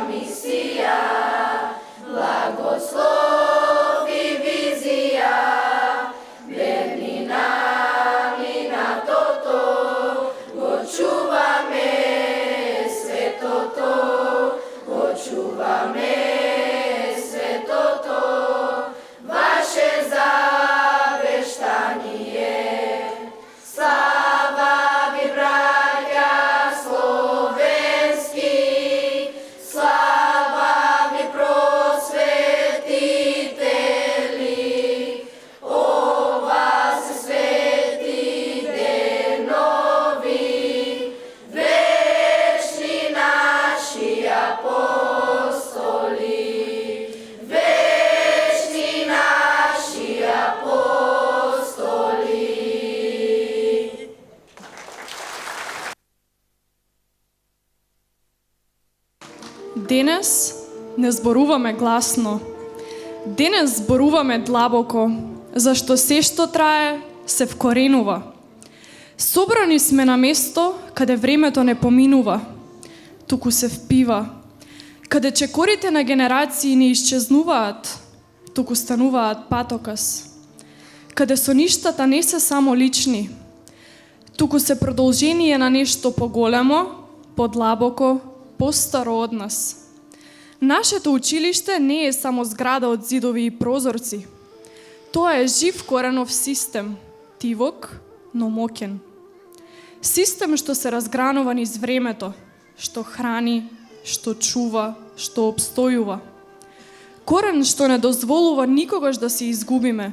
мисија, благослов и визија, верни нами на тото, го чуваме светото, го чуваме светото, ваше завештание. Слава ви, браќа словенски, слава ви, просветители, ова се свети денови, вечни наши апостоли, вечни наши апостоли. Денес не зборуваме гласно. Денес зборуваме длабоко, зашто се што трае се вкоренува. Собрани сме на место каде времето не поминува, туку се впива. Каде чекорите на генерации не исчезнуваат, туку стануваат патокас. Каде соништата не се само лични, туку се продолжение на нешто поголемо, подлабоко, постаро од нас. Нашето училиште не е само зграда од зидови и прозорци. Тоа е жив коренов систем, тивок, но моќен. Систем што се разгранува низ времето, што храни, што чува, што обстојува. Корен што не дозволува никогаш да се изгубиме.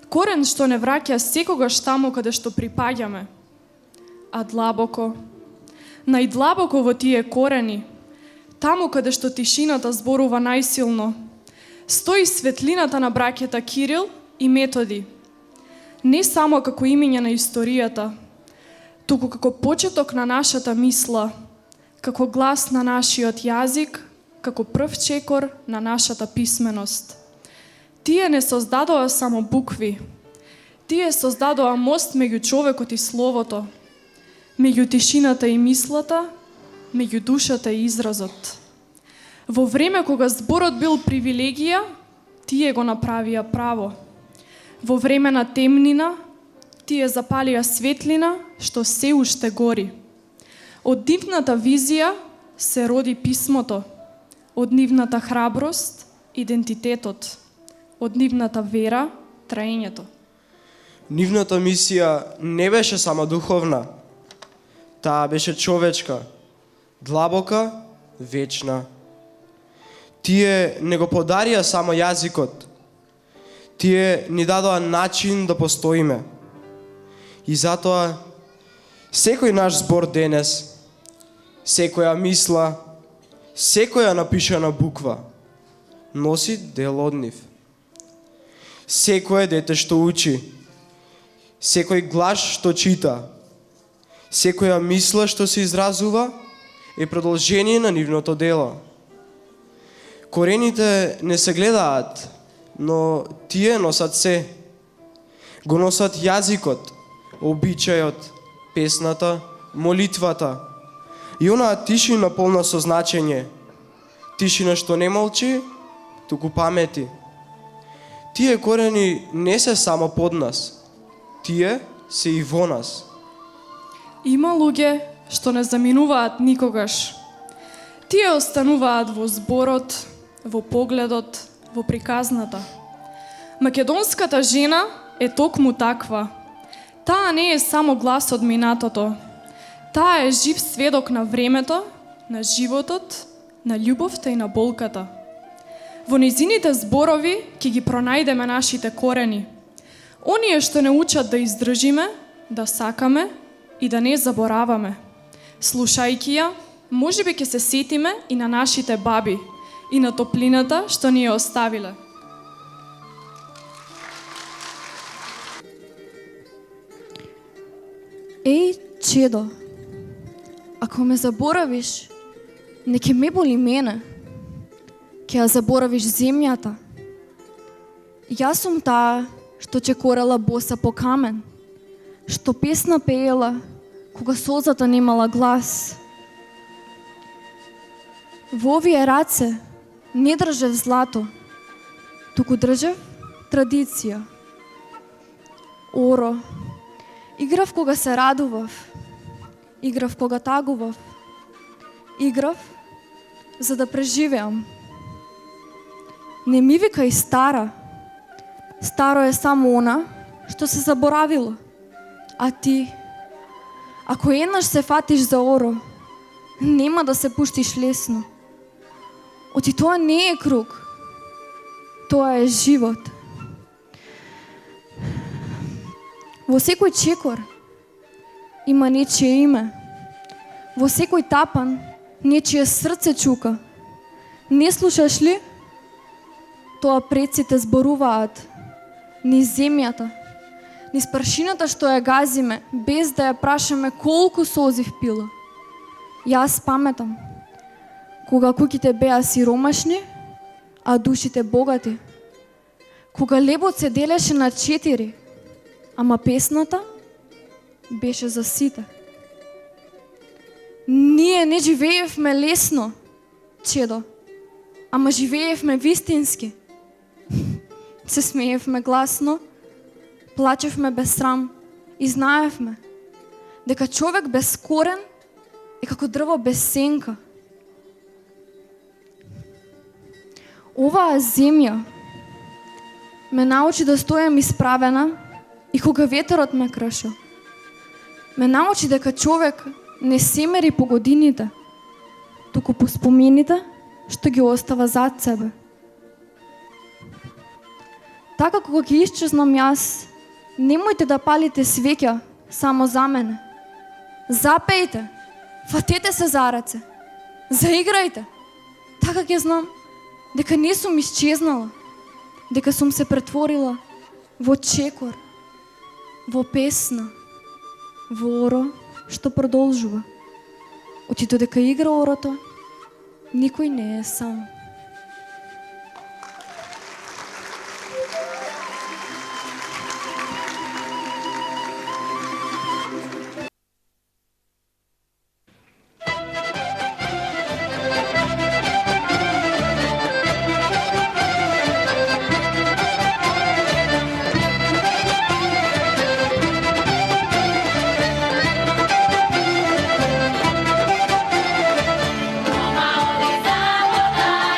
Корен што не враќа секогаш таму каде што припаѓаме. А длабоко, најдлабоко во тие корени, таму каде што тишината зборува најсилно, стои светлината на браќата Кирил и Методи. Не само како имиња на историјата, туку како почеток на нашата мисла, како глас на нашиот јазик, како прв чекор на нашата писменост. Тие не создадоа само букви, тие создадоа мост меѓу човекот и словото, меѓу тишината и мислата, меѓу душата и изразот. Во време кога зборот бил привилегија, тие го направија право. Во време на темнина, тие запалија светлина што се уште гори. Од нивната визија се роди писмото, од нивната храброст идентитетот, од нивната вера траењето. Нивната мисија не беше само духовна, таа беше човечка, длабока, вечна. Тие не го подарија само јазикот, тие ни дадоа начин да постоиме. И затоа, секој наш збор денес, секоја мисла, секоја напишана буква, носи дел од нив. Секое дете што учи, секој глас што чита, секоја мисла што се изразува е продолжение на нивното дело. Корените не се гледаат, но тие носат се. Го носат јазикот, обичајот, песната, молитвата и онаа тишина полна со значење. Тишина што не молчи, туку памети. Тие корени не се само под нас, тие се и во нас. Има луѓе што не заминуваат никогаш. Тие остануваат во зборот, во погледот, во приказната. Македонската жена е токму таква. Таа не е само глас од минатото. Таа е жив сведок на времето, на животот, на љубовта и на болката. Во незините зборови ќе ги пронајдеме нашите корени. Оние што не учат да издржиме, да сакаме и да не забораваме. Слушајќи ја, можеби ќе се сетиме и на нашите баби и на топлината што ни ја оставиле. Еј, чедо, ако ме заборавиш, не ќе ме боли мене, ќе ја заборавиш земјата. Јас сум таа што чекорала боса по камен, што песна пеела кога созата немала глас. Во овие раце не држев злато, туку држев традиција. Оро, играв кога се радував, играв кога тагував, играв за да преживеам. Не ми викај стара, старо е само она што се заборавило. А ти, ако еднаш се фатиш за оро, нема да се пуштиш лесно. Оти тоа не е круг, тоа е живот. Во секој чекор има нечие име, во секој тапан нечие срце чука. Не слушаш ли? Тоа предците зборуваат низ земјата, низ прашината што ја газиме, без да ја прашаме колку солзи впила. Јас паметам, кога куќите беа сиромашни, а душите богати. Кога лебот се делеше на 4, ама песната беше за сите. Ние не живеевме лесно, чедо, ама живеевме вистински. Се смеевме гласно, плачевме без срам и знаевме дека човек без корен е како дрво без сенка. Оваа земја ме научи да стојам исправена и кога ветерот ме крша. Ме научи дека човек не се мери по годините, туку по спомените што ги остава зад себе. Така кога ќе исчезнам јас, немојте да палите свеќа само за мене. Запејте, фатете се за раце, заиграјте. Така ќе знам дека не сум исчезнала, дека сум се претворила во чекор, во песна, во оро што продолжува. Оти додека игра орото, никој не е сам. Mama, onde está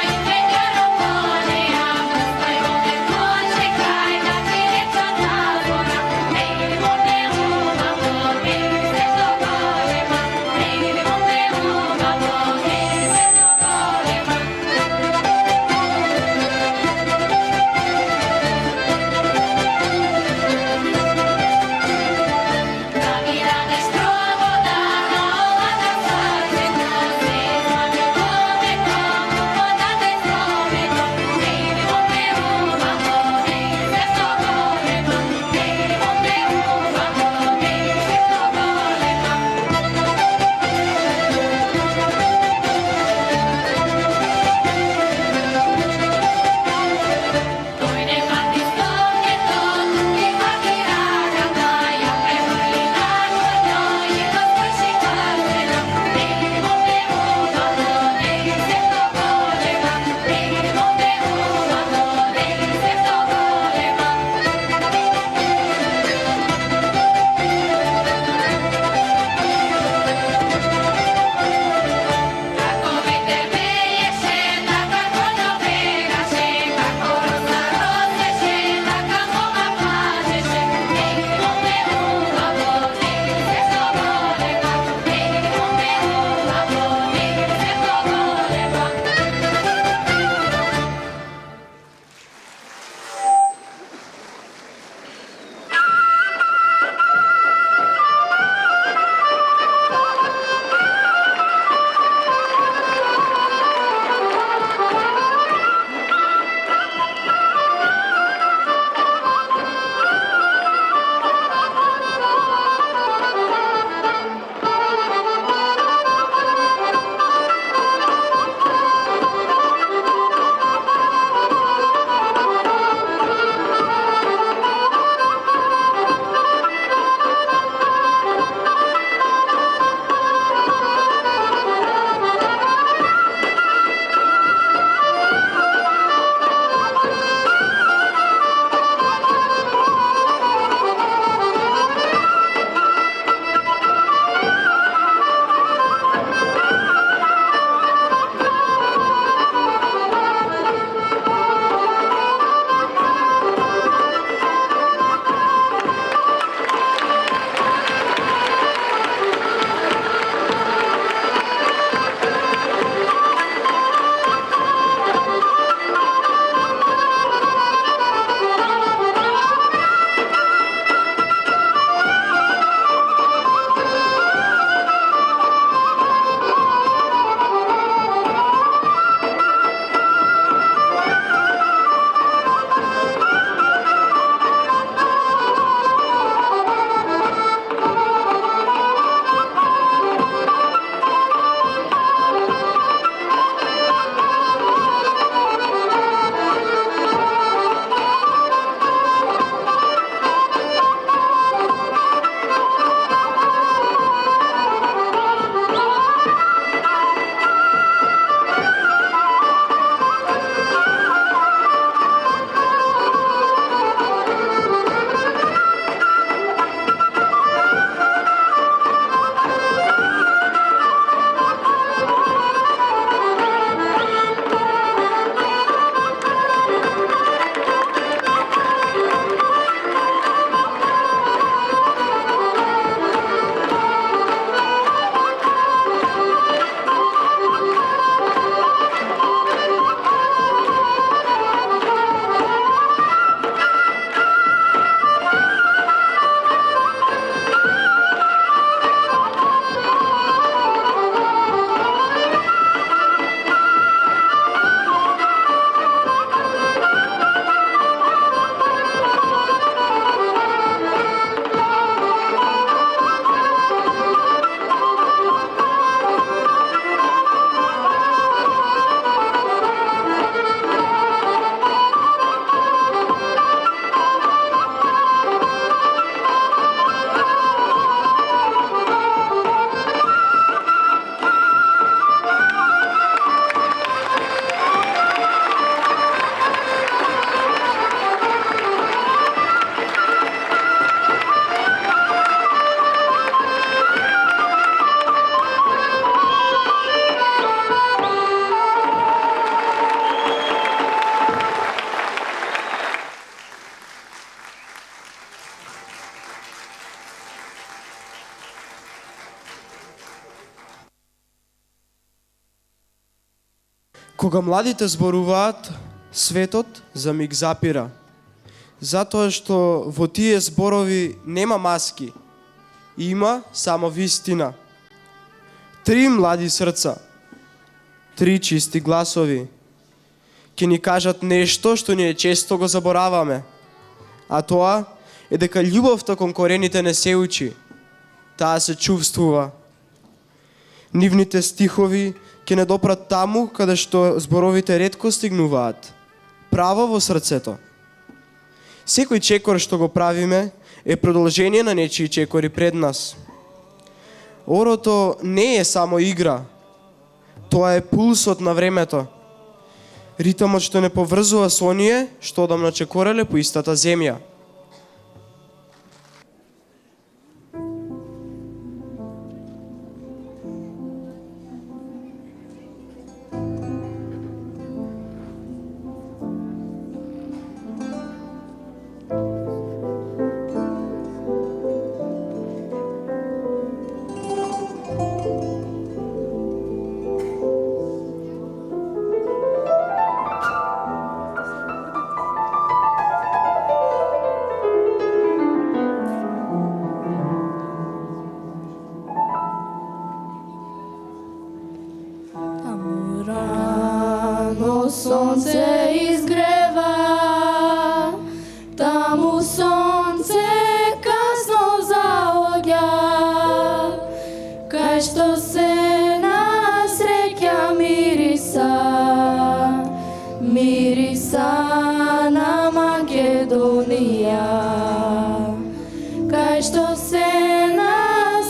Кога младите зборуваат, светот за миг запира. Затоа што во тие зборови нема маски. Има само вистина. 3 млади срца, 3 чисти гласови, ќе ни кажат нешто што ние често го забораваме. А тоа е дека љубовта кон корените не се учи, таа се чувствува. Нивните стихови ќе не допрат таму каде што зборовите ретко стигнуваат, право во срцето. Секој чекор што го правиме е продолжение на нечии чекори пред нас. Орото не е само игра, тоа е пулсот на времето. Ритамот што не поврзува со оние што одамна чекореле по истата земја. Сонце изгрева, таму сонце касно заоѓа, кај што се на среќа мириса, мириса на Македонија, кај што се на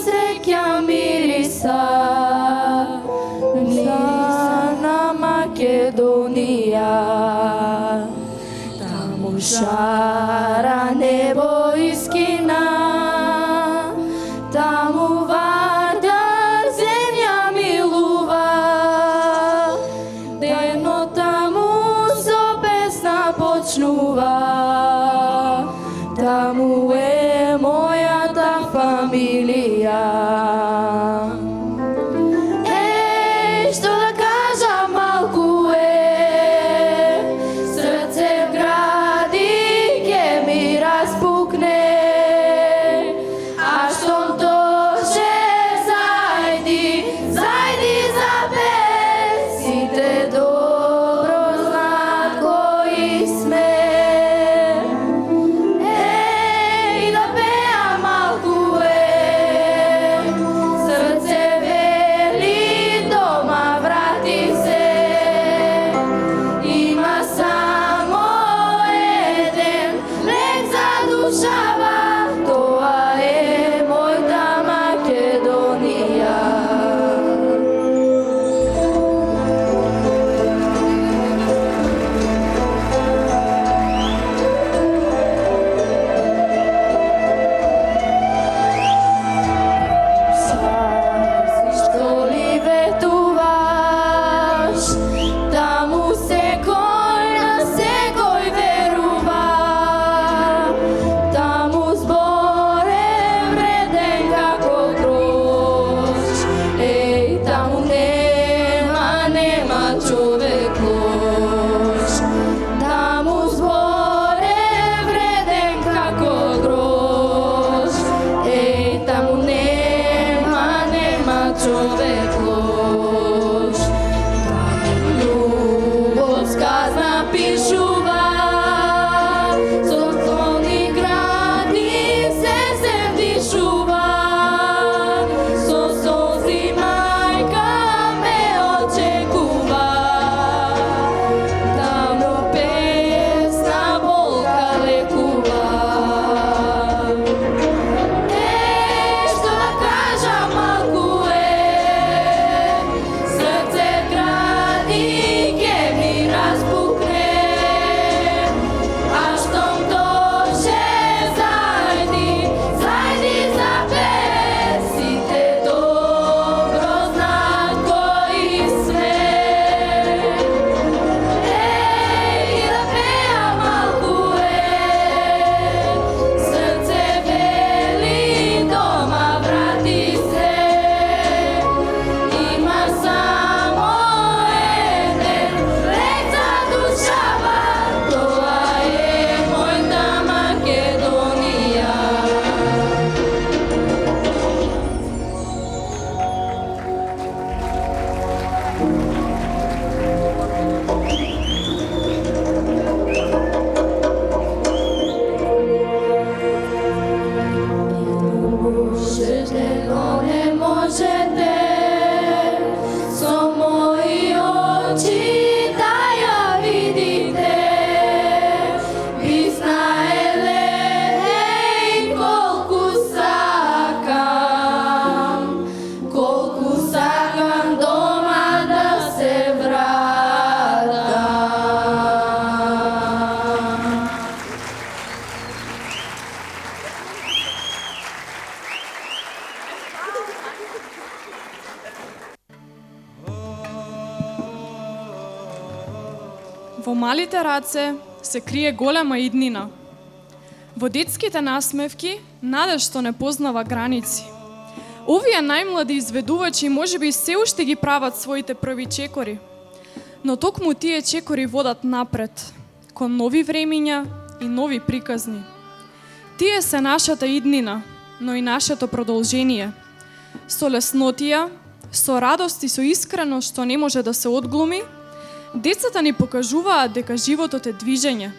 среќа мириса, Македонија, таму шара небо искина, таму Вардар земја милува, дено таму со песна почнува, таму е мојата фамилија. Во малите раце се крие голема иднина. Во детските насмевки надеж што не познава граници. Овие најмлади изведувачи можеби се уште ги прават своите први чекори, но токму тие чекори водат напред, кон нови времиња и нови приказни. Тие се нашата иднина, но и нашето продолжение. Со леснотија, со радост и со искреност што не може да се одглуми, децата ни покажуваат дека животот е движење.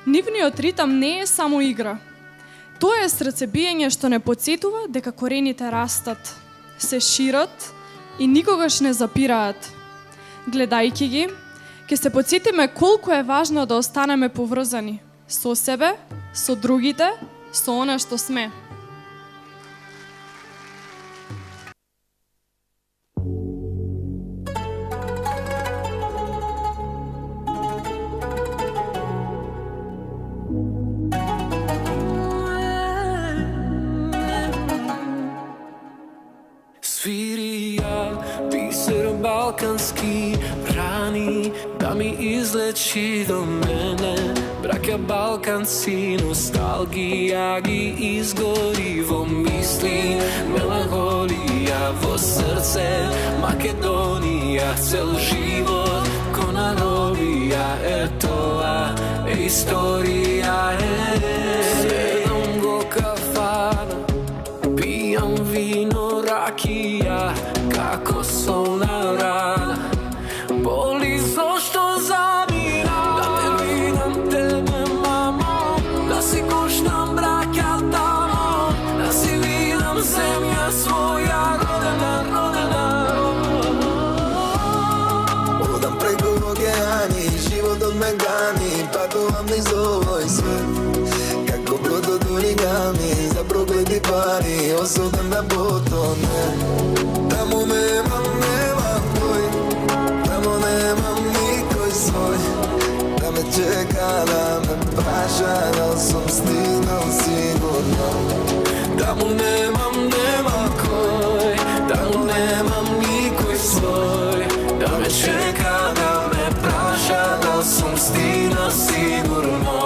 Нивниот ритам не е само игра. Тоа е срцебиење што не потсетува дека корените растат, се шират и никогаш не запираат. Гледајќи ги, ќе се потсетиме колку е важно да останеме поврзани со себе, со другите, со она што сме. Свирија, бисер балкански, брани да ми излечи до мене. Браќа балканци, носталгија ги изгори во мисли, меланхолија во срце, Македонија, цел живот кон робија е тоа, е историја Седам го кафана, пијам вино, ракија, како солна рана. Боли зошто замина, да те видам тебе, мамо, да си гушнам браќа тамо, да си видам земја своја родена, родена. Одам преку океани, животот ме гани, патувам низ овој свет. Како брод од оригами, за проклети пари, осуден да потоне. Таму немам кој, таму немам никој свој, да ме чека, да ме праша, да сум стигнал сигурно. Таму немам кој, таму немам никој свој, да ме чека, да ме праша, да сум стигнал сигурно.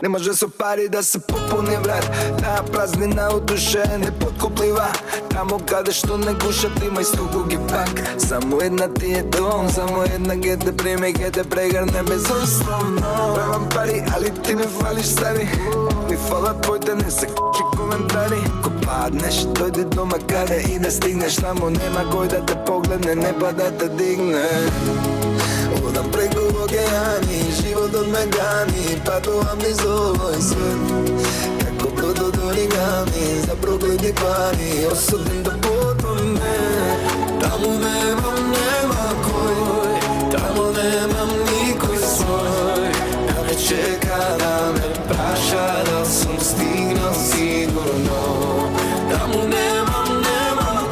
Не може со пари да се попуни врат, таа празнина у душе е непоткуплива. Таму каде што не гушат има и стуку ги пак. Само една ти е дом, само една ке те приме, ке те прегрне безусловно. Правам пари, али ти ми фалиш стари, ми фалат твоите не се ку**и коментари. Ко паднеш, дојди дома каде и да стигнеш, таму нема кој да те погледне, неба да те дигне. Одам преку океани, животот ме гани, патувам низ овој свет. Како брод од оригами, за проклети пари, осуден да потоне. Таму нема кој, таму немам никој свој, да ме чека, да ме праша, да сум стигнал сигурно. Таму нема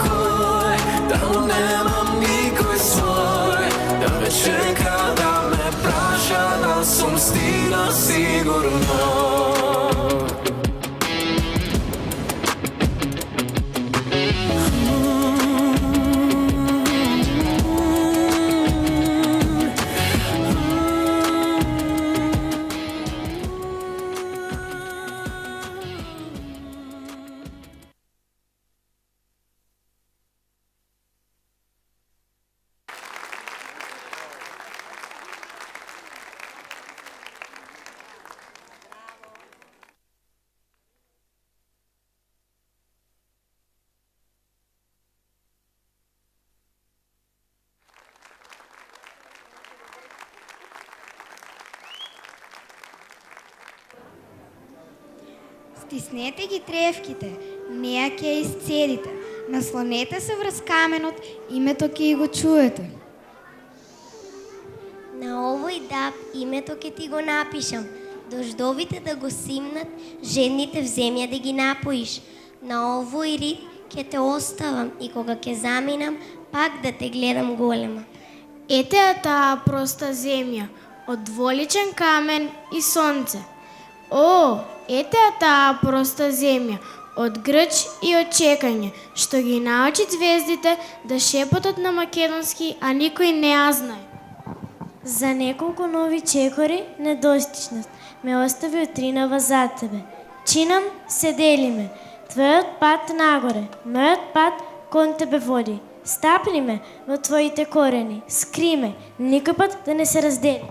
кој, таму немам никој свој, да ме чека, да ме праша, да сум стигнал сигурно. Стиснете ги тревките, неа ќе ја исцедите. Наслонете се врз каменот, името ќе го чуете. На овој даб името ќе ти го напишам. Дождовите да го симнат, жедните в земја да ги напоиш. На овој рид ќе те оставам и кога ќе заминам, пак да те гледам голема. Ете ја таа проста земја, од дволичен камен и сонце. О, ете ја таа проста земја, од грч и од чекање, што ги научи звездите да шепотат на македонски, а никој не ја знае. За неколку нови чекори недостичност ме остави отринава зад тебе. Чинам се делиме, твојот пат нагоре, мојот пат кон тебе води. Стапни ме во твоите корени, скри ме, никој пат да не се раздели.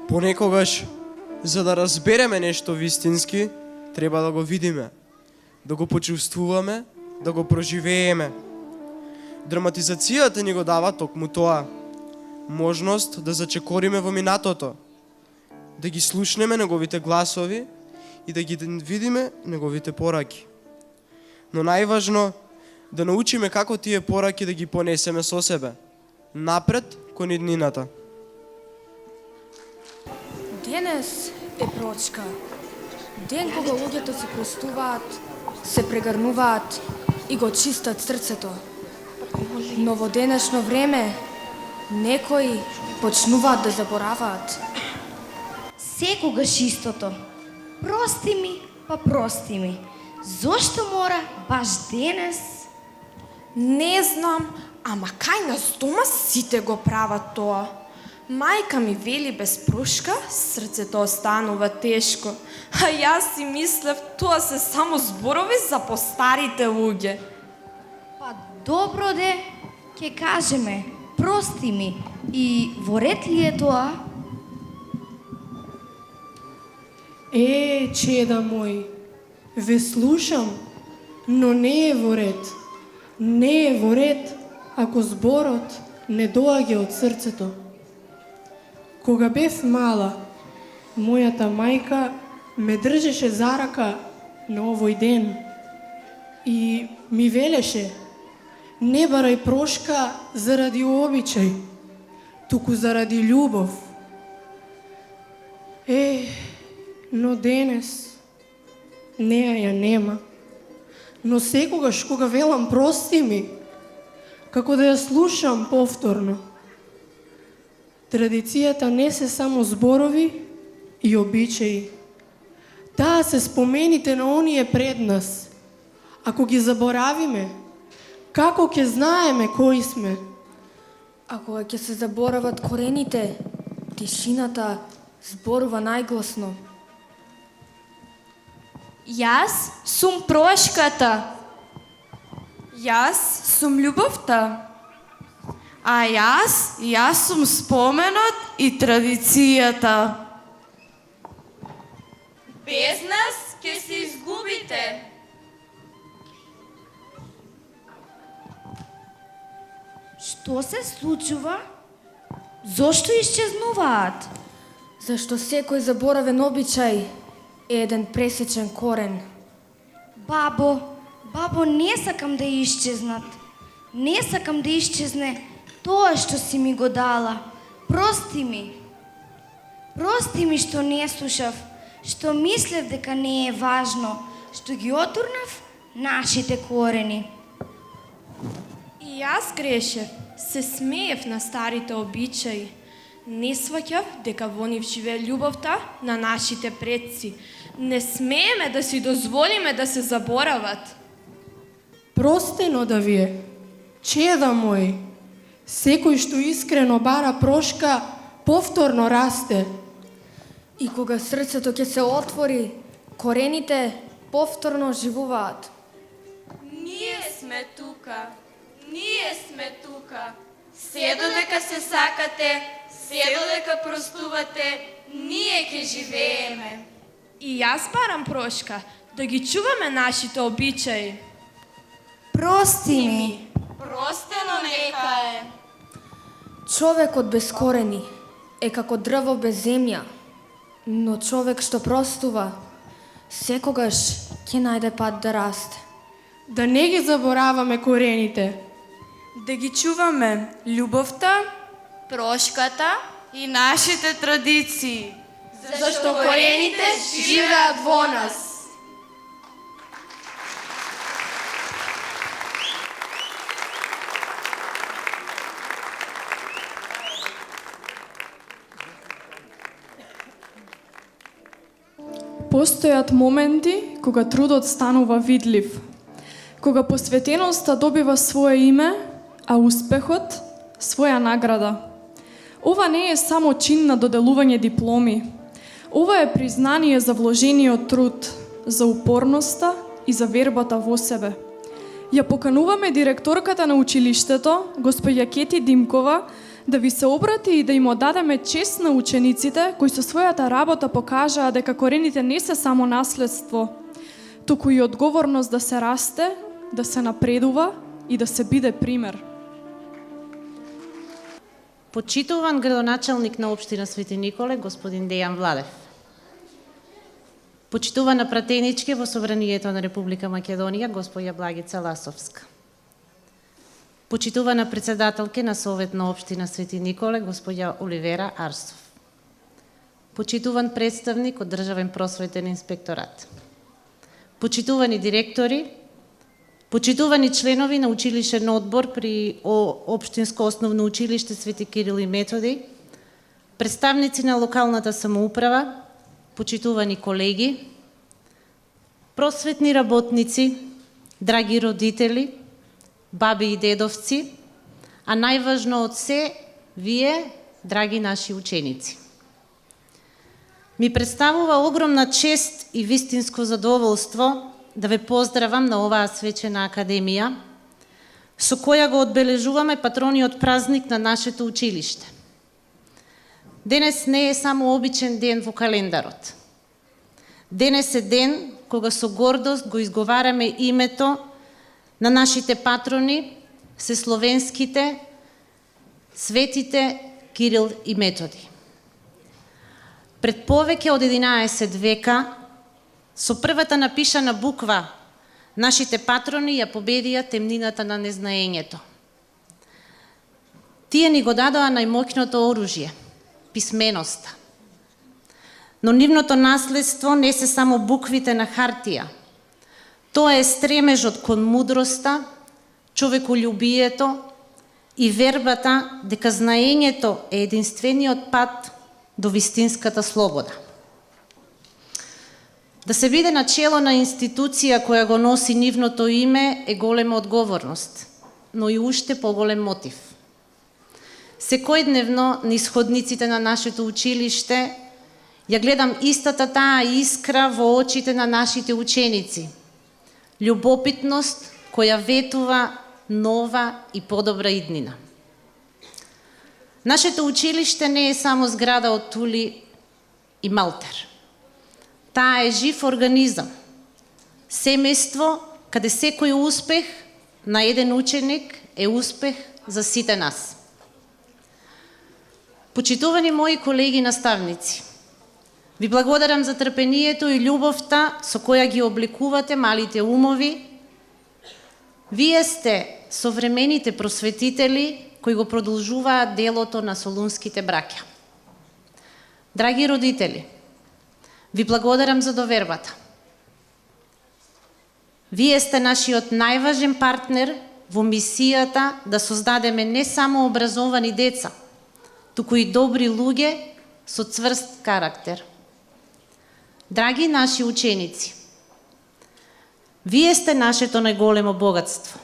Понекогаш, за да разбереме нешто вистински, треба да го видиме, да го почувствуваме, да го проживееме. Драматизацијата ни го дава токму тоа. Можност да зачекориме во минатото, да ги слушнеме неговите гласови и да ги видиме неговите пораки. Но најважно, да научиме како тие пораки да ги понесеме со себе, напред кон иднината. Денес е прочка. Ден кога луѓето се простуваат, се прегрнуваат и го чистат срцето. Но во денешно време некои почнуваат да забораваат. Секогаш истото. Прости ми, па прости ми. Зошто мора баш денес? Не знам, ама кај нас дома сите го прават тоа. Мајка ми вели без прушка, срцето останува тешко. А јас си мислев тоа се само зборови за постарите луѓе. Па добро де, ќе кажеме, прости ми. И во ред ли е тоа? Чеда мој, ве слушам, но не е во ред. Не е во ред ако зборот не доаѓа од срцето. Кога бев мала, мојата мајка ме држеше за рака на овој ден и ми велеше: Не барај прошка заради обичај, туку заради љубов. Но денес неа ја нема. Но секогаш кога велам прости ми, како да ја слушам повторно. Традицијата не се само зборови и обичаи. Таа се спомените на оние пред нас. Ако ги заборавиме, како ќе знаеме кои сме? А кога ќе се заборават корените, тишината зборува најгласно. Јас сум прошката. Јас сум љубовта. А јас сум споменот и традицијата. Без нас ќе се изгубите. Што се случува? Зошто исчезнуваат? Зашто секој заборавен обичај е еден пресечен корен. Бабо, не сакам да исчезнат. Не сакам да исчезне тоа што си ми го дала. Прости ми. Прости ми што не слушав, што мислев дека не е важно, што ги отурнав нашите корени. И јас грешев, се смеев на старите обичаи. Не сваќав дека во нив живее љубовта на нашите предци. Не смееме да си дозволиме да се заборават. Простено да ви е, чеда мој, секој што искрено бара прошка, повторно расте. И кога срцето ќе се отвори, корените повторно живуваат. Ние сме тука. Се додека се сакате, се додека простувате, ние ќе живееме. И јас барам прошка, да ги чуваме нашите обичаи. Прости ми. Простено нека е. Човекот без корени е како дрво без земја, но човек што простува, секогаш ќе најде пат да расте. Да не ги забораваме корените. Да ги чуваме љубовта, Прошката и нашите традиции. зашто корените живеат во нас. Постојат моменти кога трудот станува видлив, кога посветеноста добива свое име, а успехот своја награда. Ова не е само чин на доделување дипломи. Ова е признание за вложениот труд, за упорноста и за вербата во себе. Ја покануваме директорката на училиштето, господја Кети Димкова, да ви се обрати и да им одадеме чест на учениците кои со својата работа покажаа дека корените не се само наследство, туку и одговорност да се расте, да се напредува и да се биде пример. Почитуван градоначалник на општина Свети Николе, господин Дејан Владев. Почитувана пратеничке во Собранието на Република Македонија, господја Благица Ласовска. Почитувана председателке на Совет на општина Свети Николе, господја Оливера Арстов. Почитуван представник од Државен просветен инспекторат. Почитувани директори, почитувани членови на училишен одбор при Општинско основно училиште Свети Кирил и Методи, представници на локалната самоуправа, почитувани колеги, просветни работници, драги родители, баби и дедовци, а најважно од се, вие, драги наши ученици. Ми представува огромна чест и вистинско задоволство да ве поздравам на оваа свечена академија, со која го одбележуваме патрониот празник на нашето училиште. Денес не е само обичен ден во календарот. Денес е ден кога со гордост го изговараме името на нашите патрони, сесловенските, светите Кирил и Методи. Пред повеќе од 11 века, со првата напишана буква Нашите патрони ја победија темнината на незнаењето. Тие ни го дадоа најмоќното оружје – писменоста. Но нивното наследство не се само буквите на хартија. Тоа е стремежот кон мудроста, човеколюбието и вербата дека знаењето е единствениот пат до вистинската слобода. Да се биде начело на институција која го носи нивното име е голема одговорност, но и уште поголем мотив. Секојдневно на исходниците на нашето училиште ја гледам истата таа искра во очите на нашите ученици. Љубопитност која ветува нова и подобра иднина. Нашето училиште не е само зграда од тули и малтер. Таа е жив организам. Семејство каде секој успех на еден ученик е успех за сите нас. Почитувани мои колеги наставници, ви благодарам за трпението и љубовта со која ги обликувате малите умови. Вие сте современите просветители кои го продолжуваат делото на солунските браќа. Драги родители, ви благодарам за довербата. Вие сте нашиот најважен партнер во мисијата да создадеме не само образовани деца, туку и добри луѓе со цврст карактер. Драги наши ученици, вие сте нашето најголемо богатство.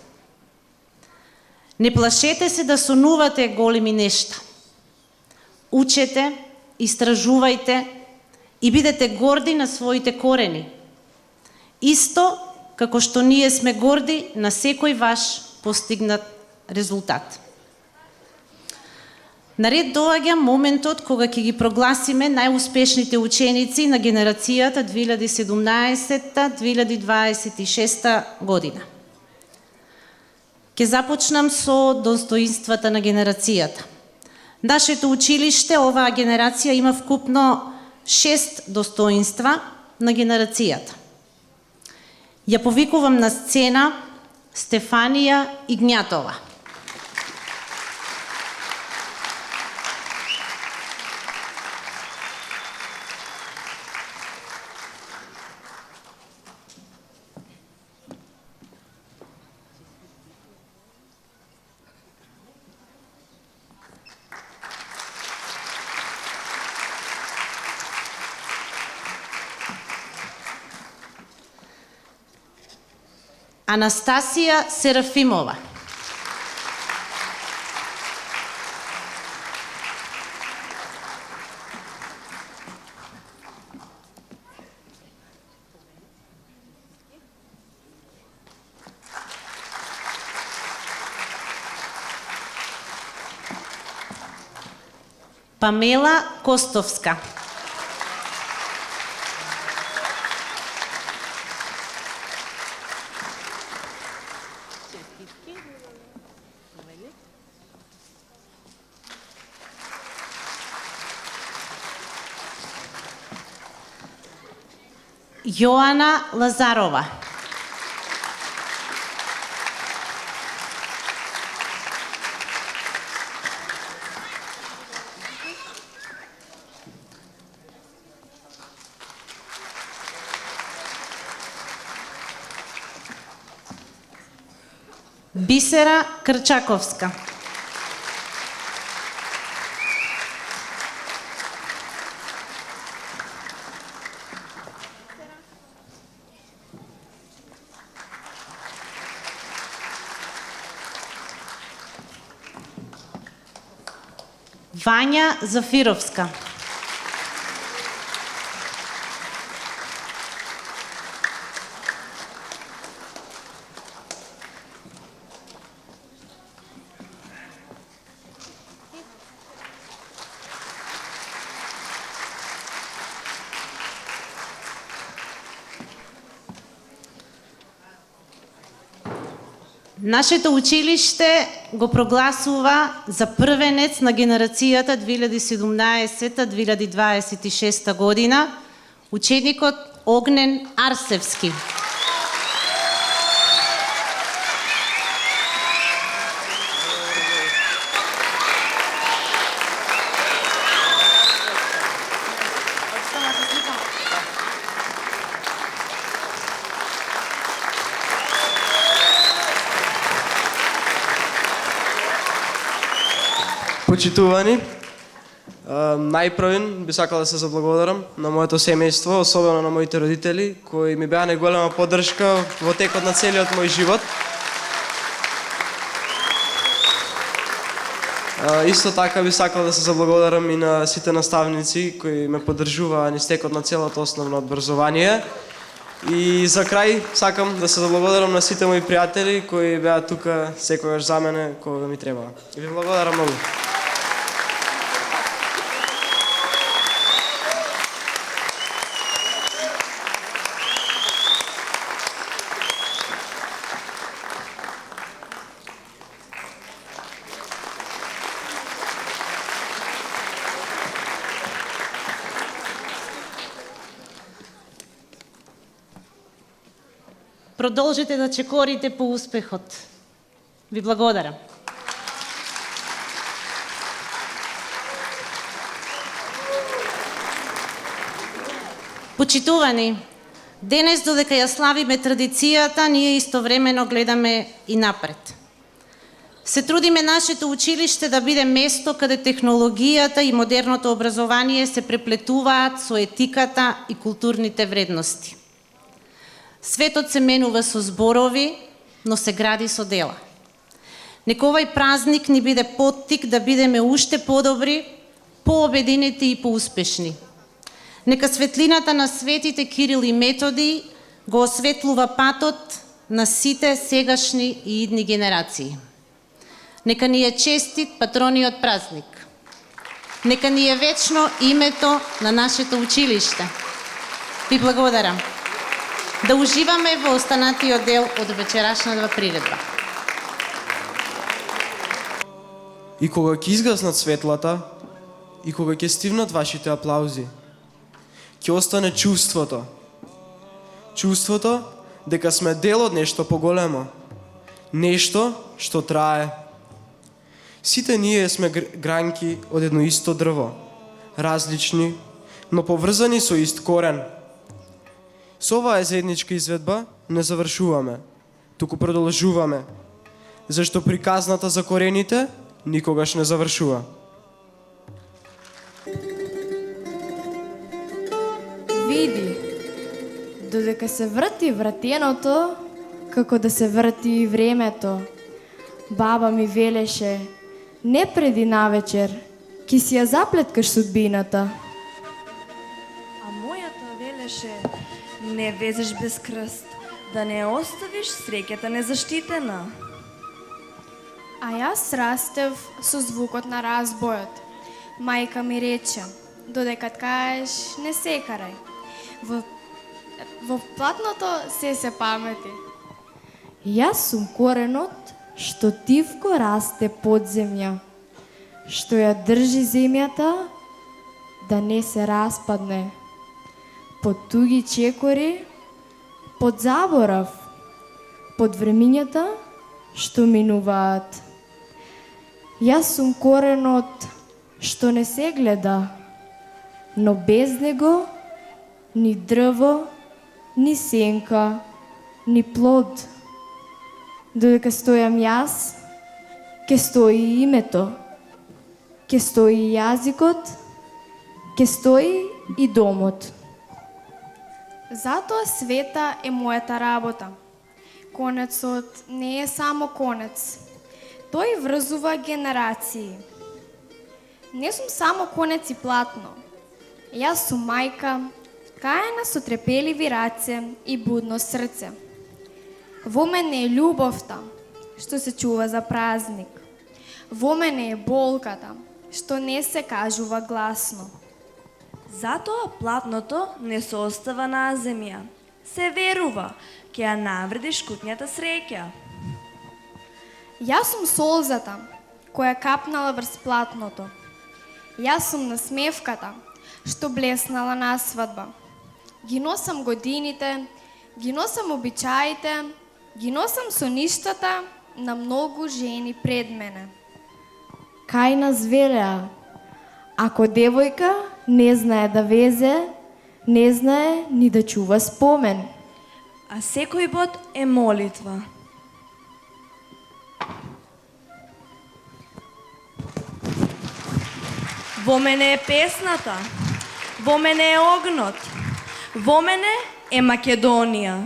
Не плашете се да сонувате големи нешта. Учете, истражувајте и бидете горди на своите корени. Исто како што ние сме горди на секој ваш постигнат резултат. Наред доаѓа моментот кога ќе ги прогласиме најуспешните ученици на генерацијата 2017-2026 година. Ќе започнам со достоинствата на генерацијата. Нашето училиште, оваа генерација има вкупно 6 достоинства на генерацијата. Ја повикувам на сцена Стефанија Игњатова. Анастасија Серафимова. Памела Костовска. Јоана Лазарова. Бисера Крчаковска. Вања Зафировска. Нашето училиште го прогласува за првенец на генерацијата 2017-2026 година ученикот Огнен Арсевски. Почитувани, најпрвен би сакал да се заблагодарам на моето семејство, особено на моите родители, кои ми беа најголема поддршка во текот на целиот мој живот. Исто така би сакал да се заблагодарам и на сите наставници кои ме поддржуваа низ текот на целото основно образование. И за крај сакам да се заблагодарам на сите мои пријатели кои беа тука секогаш за мене кога ми требаа. И ви благодарам многу. Продолжите да чекорите по успехот. Ви благодарам. Почитувани, денес додека ја славиме традицијата, ние истовремено гледаме и напред. Се трудиме нашето училиште да биде место каде технологијата и модерното образование се преплетуваат со етиката и културните вредности. Светот се менува со зборови, но се гради со дела. Нека овај празник ни биде поттик да бидеме уште подобри, пообединети и поуспешни. Нека светлината на светите Кирил и Методи го осветлува патот на сите сегашни и идни генерации. Нека ни е честит патрониот празник. Нека ни е вечно името на нашето училиште. Ви благодарам. Да уживаме во останатиот дел од вечерашната приредба. И кога ќе изгаснат светлата, и кога ќе стивнат вашите аплаузи, ќе остане чувството. Чувството дека сме дел од нешто поголемо. Нешто што трае. Сите ние сме гранки од едно исто дрво. Различни, но поврзани со ист корен. Со оваа заедничка изведба не завршуваме, туку продолжуваме, зашто приказната за корените никогаш не завршува. Види, додека се врти вратеното, како да се врти и времето. Баба ми велеше, не преди навечер, ки си ја заплеткаш судбината. А мојата велеше, не везеш без крст, да не оставиш среќата незаштитена. А јас растев со звукот на разбојот. Мајка ми рече, додека ткаеш, не секарај. Во платното се памети. Јас сум коренот што тивко расте под земја, што ја држи земјата да не се распадне. Под туги чекори, под заборав, под времињата што минуваат. Јас сум коренот што не се гледа, но без него ни дрво, ни сенка, ни плод. Додека стојам јас, ке стои и името, ке стои и јазикот, ке стои и домот. Затоа света е мојата работа. Конецот не е само конец. Тој врзува генерации. Не сум само конец и платно. Јас сум мајка, ткаена со трепеливи раце и будно срце. Во мене е љубовта, што се чува за празник. Во мене е болката, што не се кажува гласно. Затоа платното не се остава на земја. Се верува, ќе ја навредиш кутњата среќа. Јас сум солзата, која капнала врз платното. Јас сум насмевката, што блеснала на свадба. Ги носам годините, ги носам обичаите, ги носам соништата на многу жени пред мене. Кај нас велеа, ако девојка не знае да везе, не знае ни да чува спомен. А секој бод е молитва. Во мене е песната, во мене е огнот, во мене е Македонија,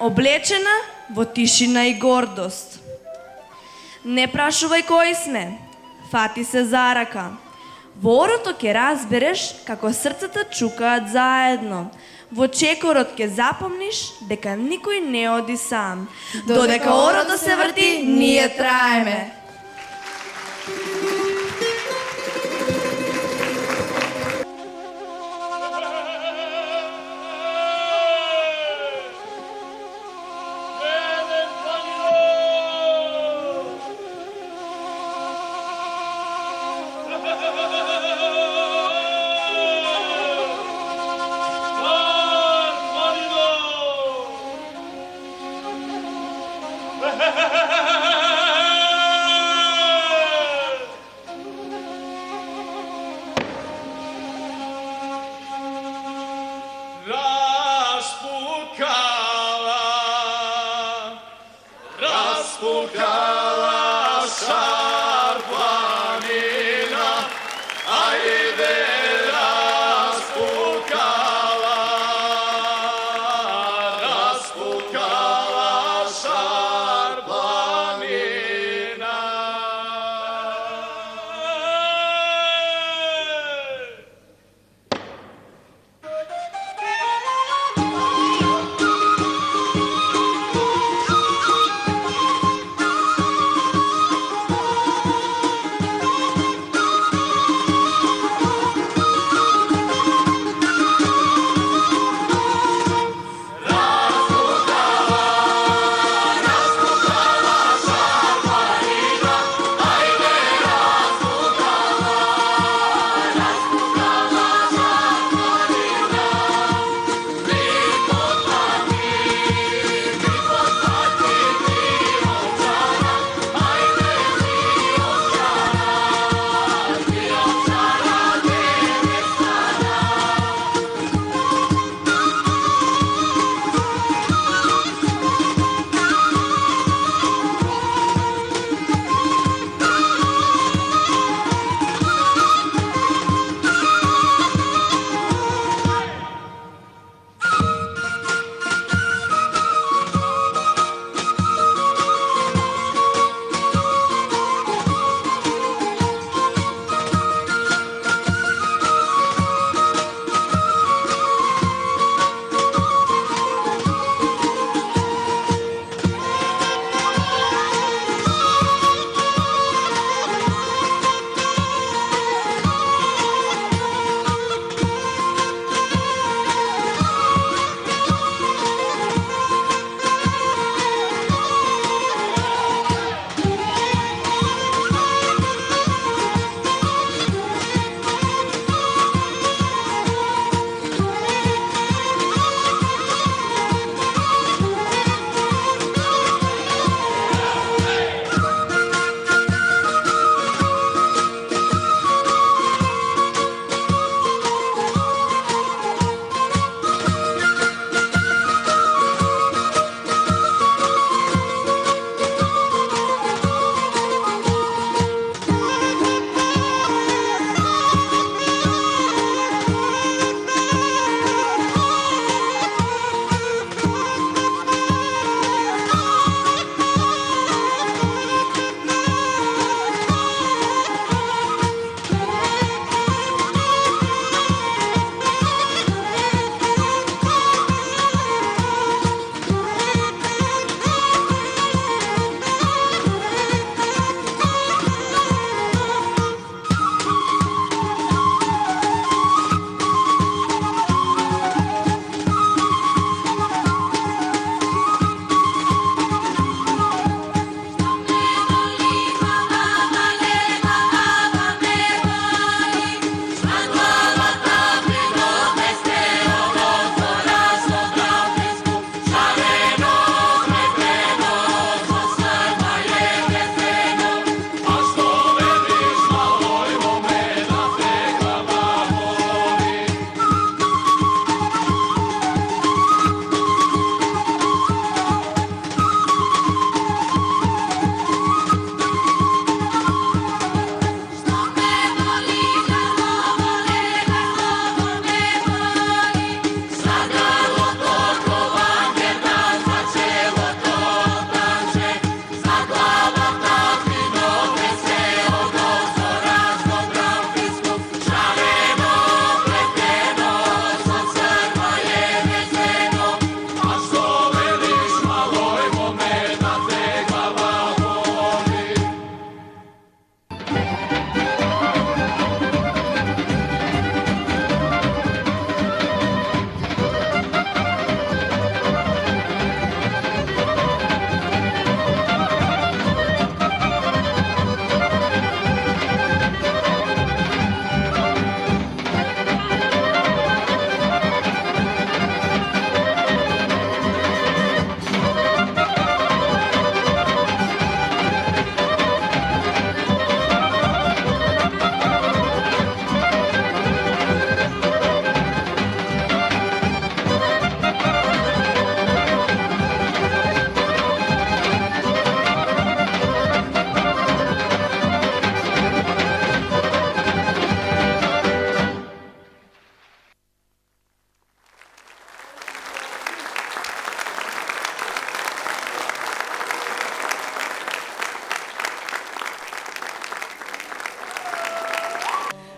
облечена во тишина и гордост. Не прашувај кои сме, фати се за рака. Во орото ќе разбереш како срцата чукаат заедно. Во чекорот ќе запомниш дека никој не оди сам. Додека орото се врти, ние траеме.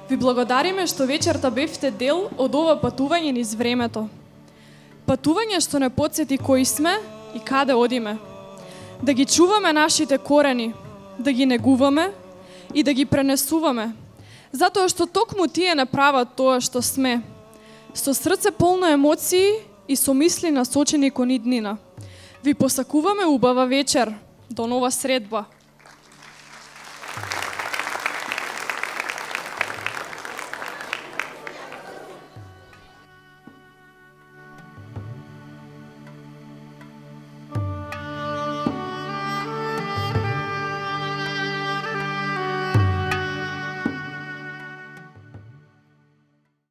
Ви благодариме што вечерта бевте дел од ова патување низ времето. Патување што не потсети кои сме и каде одиме. Да ги чуваме нашите корени, да ги негуваме и да ги пренесуваме. Затоа што токму тие не прават тоа што сме. Со срце полно емоции и со мисли насочени кон иднина. Ви посакуваме убава вечер. До нова средба.